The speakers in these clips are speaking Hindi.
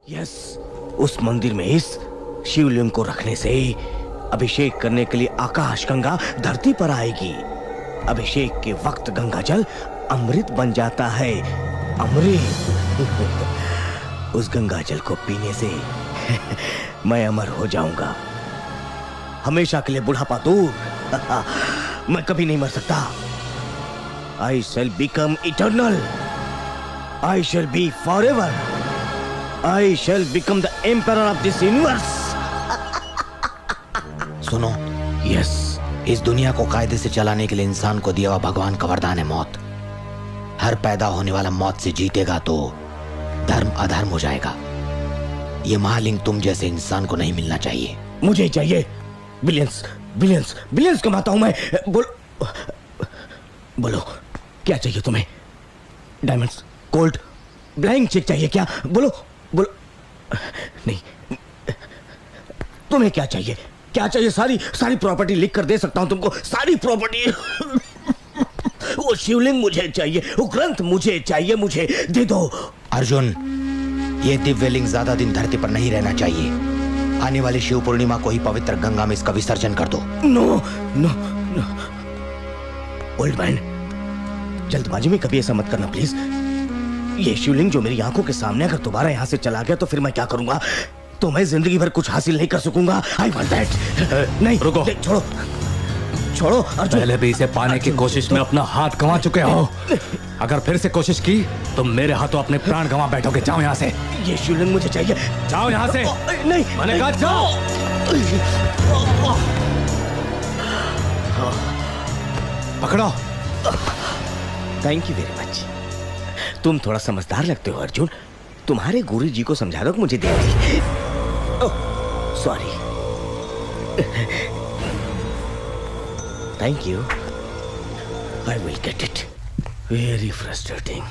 यस, उस मंदिर में इस शिवलिंग को रखने से अभिषेक करने के लिए आकाश गंगा धरती पर आएगी। अभिषेक के वक्त गंगा जल अमृत बन जाता है। अमृत। उस गंगा जल को पीने से मैं अमर हो जाऊंगा, हमेशा के लिए बुढ़ापा दूर। मैं कभी नहीं मर सकता। I shall become eternal. I shall be forever. I shall become the emperor of this universe. सुनो, Yes. इस दुनिया को कायदे से चलाने के लिए इंसान को दिया हुआ भगवान का वरदान है मौत। हर पैदा होने वाला मौत से जीतेगा तो धर्म अधर्म हो जाएगा। ये महालिंग तुम जैसे इंसान को नहीं मिलना चाहिए। मुझे चाहिए। बिलियंस बिलियंस बिलियंस कमाता हूं मैं। बोलो क्या चाहिए तुम्हें? डायमंड्स, गोल्ड, ब्लैंक चेक चाहिए क्या? बोलो बोलो। नहीं, तुम्हें क्या चाहिए? क्या चाहिए? सारी सारी प्रॉपर्टी लिख कर दे सकता हूं तुमको, सारी प्रॉपर्टी। वो शिवलिंग मुझे चाहिए, वो ग्रंथ मुझे चाहिए, मुझे दे दो। अर्जुन, ये दिव्य लिंग ज्यादा दिन धरती पर नहीं रहना चाहिए। आने वाली शिव पूर्णिमा को ही पवित्र गंगा में इसका विसर्जन कर दो। No no no old man, जल्दबाजी में कभी ऐसा मत करना प्लीज। ये शिवलिंग जो मेरी आंखों के सामने अगर दोबारा यहाँ से चला गया तो फिर मैं क्या करूंगा? तो मैं जिंदगी भर कुछ हासिल नहीं कर सकूंगा। I want that. नहीं रुको, छोड़ो छोड़ो अर्जुन। पहले भी इसे पाने की कोशिश में अपना हाथ गंवा चुके हो। अगर फिर से कोशिश की तो मेरे हाथों अपने प्राण गंवा बैठोगे। जाओ यहाँ से। ये शिवलिंग मुझे चाहिए। जाओ यहाँ से। नहीं, मैंने कहा जाओ। पकड़ो। Thank you very much. तुम थोड़ा समझदार लगते हो अर्जुन। तुम्हारे गुरु जी को समझा दो मुझे दे दी। Sorry. Thank you. I will get it. Very frustrating.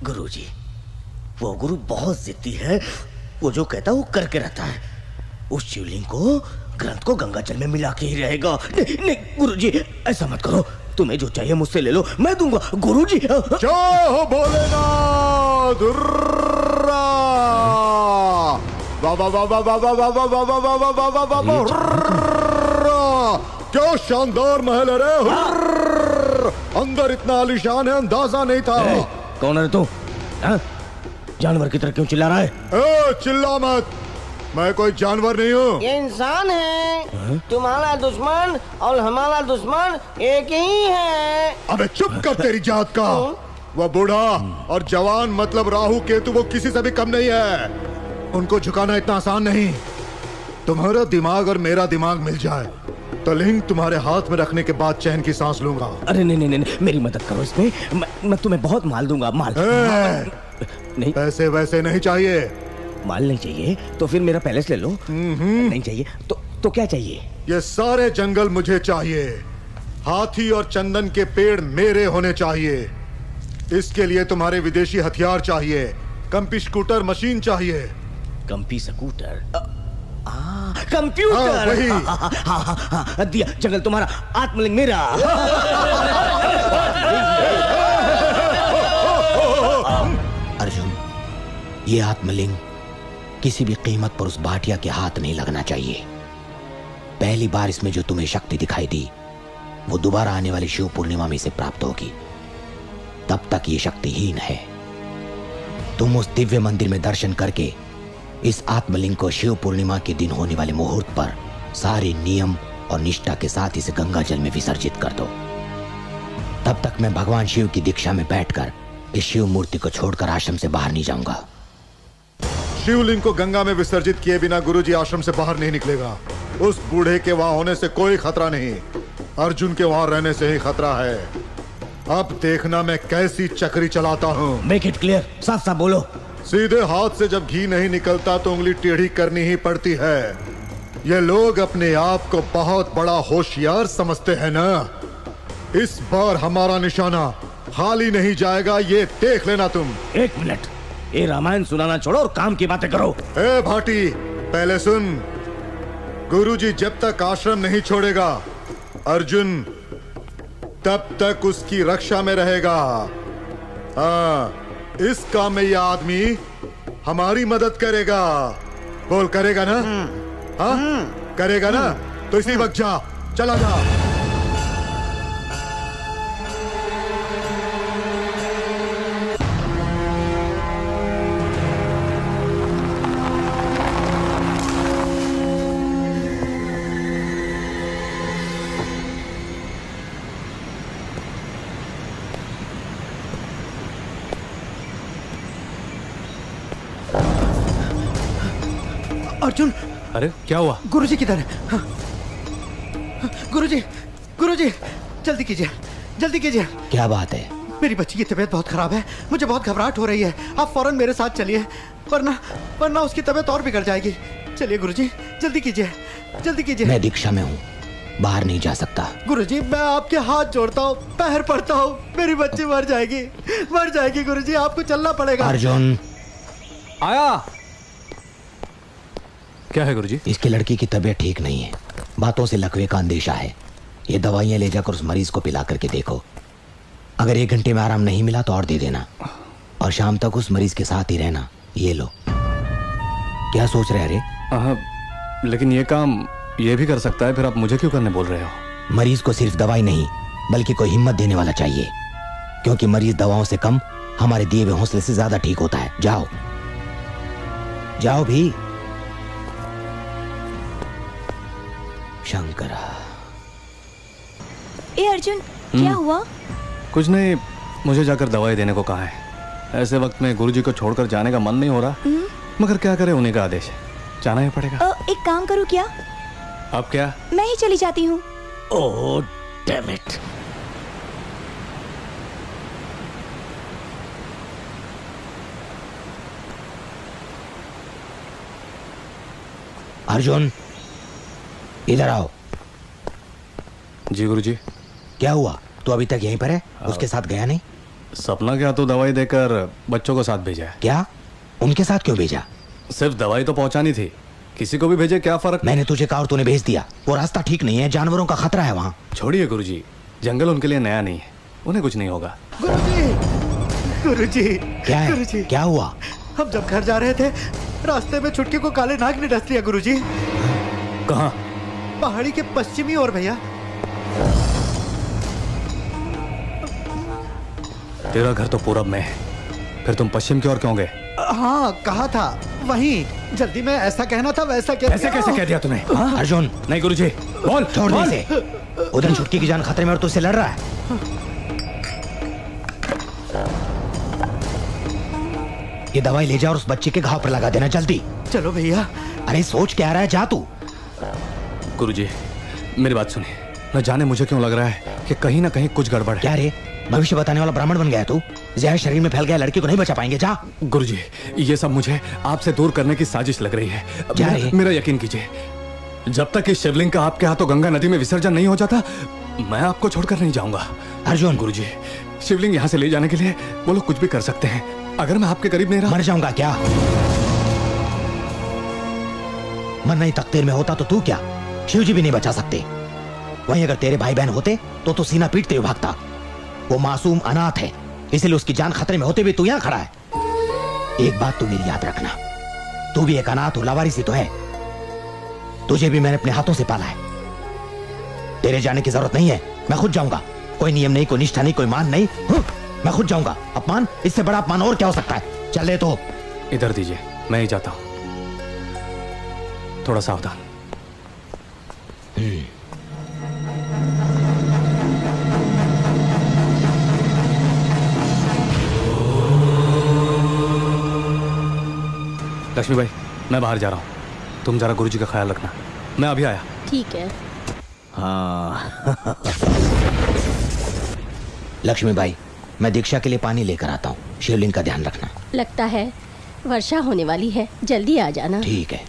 Guruji, वो गुरु बहुत जिद्दी है। वो जो कहता है वो करके रहता है। उस शिवलिंग को, ग्रंथ को गंगा जल में मिला के ही रहेगा। नहीं नहीं गुरुजी, ऐसा मत करो। तुम्हें जो चाहिए मुझसे ले लो, मैं दूंगा। गुरुजी। जय हो भोलेनाथ। वाह वाह वाह वाह वाह वाह वाह वाह वाह वाह वाह वाह वाह वाह वाह वाह। क्या शानदार महल है रे। अंदर इतना आलीशान है, अंदाजा नहीं था। कौन है तू? जानवर की तरह क्यों चिल्ला रहा है? चिल्ला मत, मैं कोई जानवर नहीं हूँ। ये इंसान है। तुम्हारा दुश्मन और हमारा दुश्मन एक ही है। अबे चुप कर तेरी जात का। वह बूढ़ा और जवान मतलब राहु केतु, वो किसी से भी कम नहीं है। उनको झुकाना इतना आसान नहीं। तुम्हारा दिमाग और मेरा दिमाग मिल जाए तो लिंग तुम्हारे हाथ में रखने के बाद चैन की सांस लूंगा। अरे नहीं नहीं नहीं, मेरी मदद करो इसमें। मैं तुम्हें बहुत माल दूंगा। माल नहीं, पैसे वैसे नहीं चाहिए। माल नहीं चाहिए तो फिर मेरा पैलेस ले लो। नहीं चाहिए तो क्या चाहिए? ये सारे जंगल मुझे चाहिए। हाथी और चंदन के पेड़ मेरे होने चाहिए। इसके लिए तुम्हारे विदेशी हथियार चाहिए। कंपी स्कूटर मशीन चाहिए। कंपी स्कूटर? कंप्यूटर। वही। दिया। जंगल तुम्हारा, आत्मलिंग मेरा। अर्जुन, ये आत्मलिंग किसी भी कीमत पर उस भाटिया के हाथ नहीं लगना चाहिए। पहली बार इसमें जो तुम्हें शक्ति दिखाई दी वो दोबारा आने वाली शिव पूर्णिमा में इसे प्राप्त होगी। तब तक ये शक्तिहीन है। तुम उस दिव्य मंदिर में दर्शन करके इस आत्मलिंग को शिव पूर्णिमा के दिन होने वाले मुहूर्त पर सारे नियम और निष्ठा के साथ इसे गंगा जल में विसर्जित कर दो। तब तक मैं भगवान शिव की दीक्षा में बैठकर इस शिव मूर्ति को छोड़कर आश्रम से बाहर नहीं जाऊंगा। शिवलिंग को गंगा में विसर्जित किए बिना गुरुजी आश्रम से बाहर नहीं निकलेगा। उस बूढ़े के वहां होने से कोई खतरा नहीं, अर्जुन के वहां रहने से ही खतरा है। अब देखना मैं कैसी चक्री चलाता हूँ। मेक इट क्लियर, साफ साफ बोलो। सीधे हाथ से जब घी नहीं निकलता तो उंगली टेढ़ी करनी ही पड़ती है। ये लोग अपने आप को बहुत बड़ा होशियार समझते हैं ना। इस बार हमारा निशाना खाली नहीं जाएगा, ये देख लेना तुम। एक मिनट, ये रामायण सुनाना छोड़ो और काम की बातें करो। ए भाटी, पहले सुन। गुरुजी जब तक आश्रम नहीं छोड़ेगा अर्जुन तब तक उसकी रक्षा में रहेगा। हाँ, इस काम में यह आदमी हमारी मदद करेगा। बोल करेगा ना? हाँ करेगा ना? तो इसी वक्त जा, चला जा। अर्जुन, अरे क्या हुआ? गुरुजी किधर है? हाँ। गुरुजी, गुरुजी, जल्दी कीजिए, जल्दी कीजिए। क्या बात है? मेरी बच्ची की तबीयत बहुत खराब है, मुझे बहुत घबराहट हो रही है। आप फौरन मेरे साथ चलिए, वरना उसकी तबीयत और बिगड़ जाएगी। चलिए गुरुजी, जल्दी कीजिए, जल्दी कीजिए। मैं दीक्षा में हूँ, बाहर नहीं जा सकता। गुरुजी, मैं आपके हाथ जोड़ता हूँ, पैर पड़ता हूँ, मेरी बच्ची मर जाएगी, मर जाएगी। गुरुजी, आपको चलना पड़ेगा। अर्जुन, आया। क्या है गुरुजी? इसकी लड़की की तबीयत ठीक नहीं है, बातों से लकवे का अंदेशा है। ये दवाइयां ले जाकर उस मरीज को पिला करके देखो। अगर 1 घंटे में आराम नहीं मिला तो और दे देना, और शाम तक उस मरीज के साथ ही रहना। ये लो। क्या सोच रहे? अरे लेकिन ये काम ये भी कर सकता है, फिर आप मुझे क्यों करने बोल रहे हो? मरीज को सिर्फ दवाई नहीं बल्कि कोई हिम्मत देने वाला चाहिए, क्योंकि मरीज दवाओं से कम हमारे दिए हुए हौसले से ज्यादा ठीक होता है। जाओ जाओ भी। शंकरा। ए अर्जुन, क्या हुआ? कुछ नहीं, मुझे जाकर दवाई देने को कहा है। ऐसे वक्त में गुरुजी को छोड़कर जाने का मन नहीं हो रहा, मगर क्या करे, उन्हीं का आदेश है, जाना ही पड़ेगा। एक काम करूं क्या? अब क्या? मैं ही चली जाती हूँ। Oh damn it. अर्जुन, इधर आओ। जी गुरुजी। क्या हुआ? तू अभी तक यहीं पर है? उसके साथ गया नहीं? सपना क्या तो दवाई देकर बच्चों को साथ भेजा है। क्या? उनके साथ क्यों भेजा? सिर्फ दवाई तो पहुंचानी थी, किसी को भी भेजे क्या फर्क? मैंने तुझे कहा और तूने भेज दिया। वो रास्ता ठीक नहीं है, जानवरों का खतरा है वहाँ। छोड़िए गुरुजी, जंगल उनके लिए नया नहीं है, उन्हें कुछ नहीं होगा। गुरुजी, गुरुजी, क्या है? गुरुजी, क्या हुआ? हम जब घर जा रहे थे, रास्ते में छुटकी को काले नाग ने डस लिया। गुरुजी, कहाँ? पहाड़ी के पश्चिमी ओर भैया। तेरा घर तो पूरब में है, फिर तुम पश्चिम की ओर क्यों गए? हाँ कहा था, वहीं। जल्दी में ऐसा कहना था, वैसा क्या? ऐसे कैसे कह दिया तूने? अर्जुन, नहीं गुरुजी, बोल। छोड़ दे बोल। इसे। उधर छुटकी की जान खतरे में और तुझसे लड़ रहा है। ये दवाई ले जा और उस बच्चे के घाव पर लगा देना, जल्दी। चलो भैया। अरे सोच क्या रहा है, जा तू। गुरुजी, मेरी बात सुनिए। न जाने मुझे क्यों लग रहा है कि कहीं ना कहीं कुछ गड़बड़ है। क्या रे, भविष्य बताने वाला ब्राह्मण बन गया तू? जहर शरीर में फैल गया, लड़की को नहीं बचा पाएंगे। जा। गुरुजी, ये सब मुझे आपसे दूर करने की साजिश लग रही है। मेरा यकीन कीजिए, जब तक इस शिवलिंग का आपके हाथों गंगा नदी में विसर्जन नहीं हो जाता, मैं आपको छोड़कर नहीं जाऊंगा। अर्जुन। गुरुजी, शिवलिंग यहाँ से ले जाने के लिए वो लोग कुछ भी कर सकते हैं। अगर मैं आपके करीब नहीं रहा, मर जाऊंगा क्या? मरना ही तकदीर में होता तो तू क्या, शिव जी भी नहीं बचा सकते। वहीं अगर तेरे भाई बहन होते तो सीना पीटते हुए भागता। वो मासूम अनाथ है, इसलिए उसकी जान खतरे में होते हुए तू यहां खड़ा है। एक बात तू मेरी याद रखना, तू भी एक अनाथ और लावारिस ही तो है। तुझे भी मैंने अपने हाथों से पाला है। तेरे जाने की जरूरत नहीं है, मैं खुद जाऊंगा। कोई नियम नहीं, कोई निष्ठा नहीं, कोई मान नहीं। मैं खुद जाऊंगा। अपमान, इससे बड़ा अपमान और क्या हो सकता है? चल ले तो। इधर दीजिए, मैं ही जाता हूं। थोड़ा सावधान। लक्ष्मी भाई, मैं बाहर जा रहा हूँ, तुम जरा गुरुजी का ख्याल रखना। मैं अभी आया। ठीक है। हाँ। लक्ष्मी भाई, मैं दीक्षा के लिए पानी लेकर आता हूँ, शिवलिंग का ध्यान रखना। लगता है वर्षा होने वाली है, जल्दी आ जाना। ठीक है।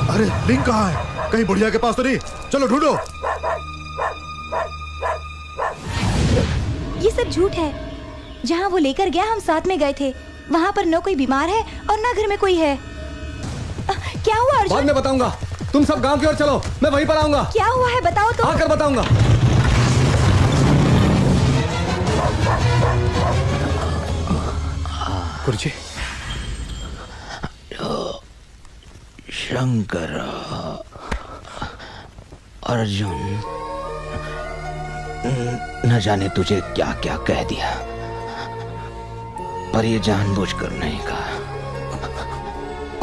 अरे लिंग कहाँ है? कहीं बुढ़िया के पास तो नहीं? चलो ढूंढो। ये सब झूठ है। जहाँ वो लेकर गया हम साथ में गए थे, वहाँ पर न कोई बीमार है और न घर में कोई है। क्या हुआ अर्जुन? बाद में बताऊंगा। तुम सब गांव की ओर चलो, मैं वहीं पर आऊंगा। क्या हुआ है बताओ तो। आकर बताऊंगा। गुरुजी। शंकर, अर्जुन, न जाने तुझे क्या क्या कह दिया, पर ये जानबूझकर नहीं कहा।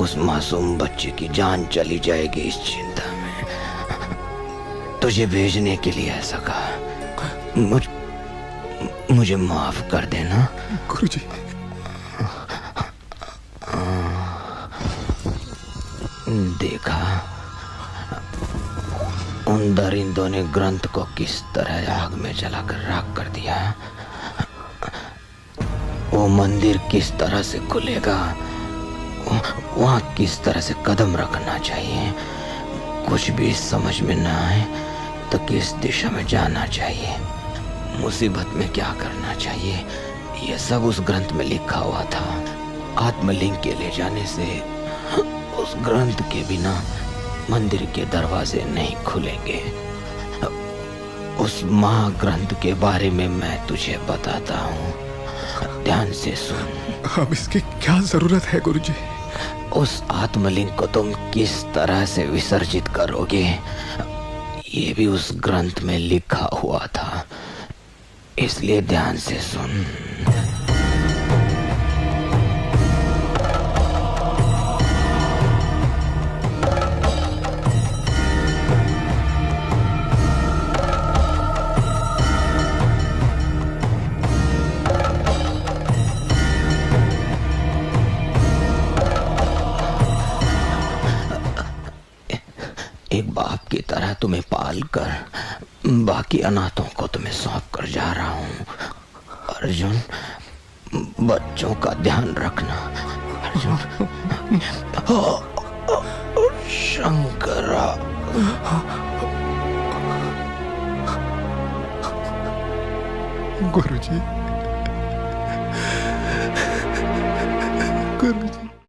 उस मासूम बच्चे की जान चली जाएगी इस चिंता में तुझे भेजने के लिए ऐसा कहा। मुझे माफ कर देना गुरुजी। देखा उन दरिंदों ने ग्रंथ को किस तरह आग में जलाकर राख कर दिया। वो मंदिर किस तरह से खुलेगा, वहां किस तरह से कदम रखना चाहिए, कुछ भी समझ में न आए तो किस दिशा में जाना चाहिए, मुसीबत में क्या करना चाहिए, ये सब उस ग्रंथ में लिखा हुआ था। आत्मलिंग के ले जाने से उस ग्रंथ के बिना मंदिर के दरवाजे नहीं खुलेंगे। उस महाग्रंथ के बारे में मैं तुझे बताता हूँ, ध्यान से सुन। अब इसकी क्या जरूरत है गुरुजी? उस आत्मलिंग को तुम किस तरह से विसर्जित करोगे, ये भी उस ग्रंथ में लिखा हुआ था, इसलिए ध्यान से सुन। एक बाप की तरह तुम्हें पाल कर बाकी अनाथों को तुम्हें सौंप कर जा रहा हूँ। अर्जुन, बच्चों का ध्यान रखना। अर्जुन, शंकरा। गुरुजी, गुरुजी।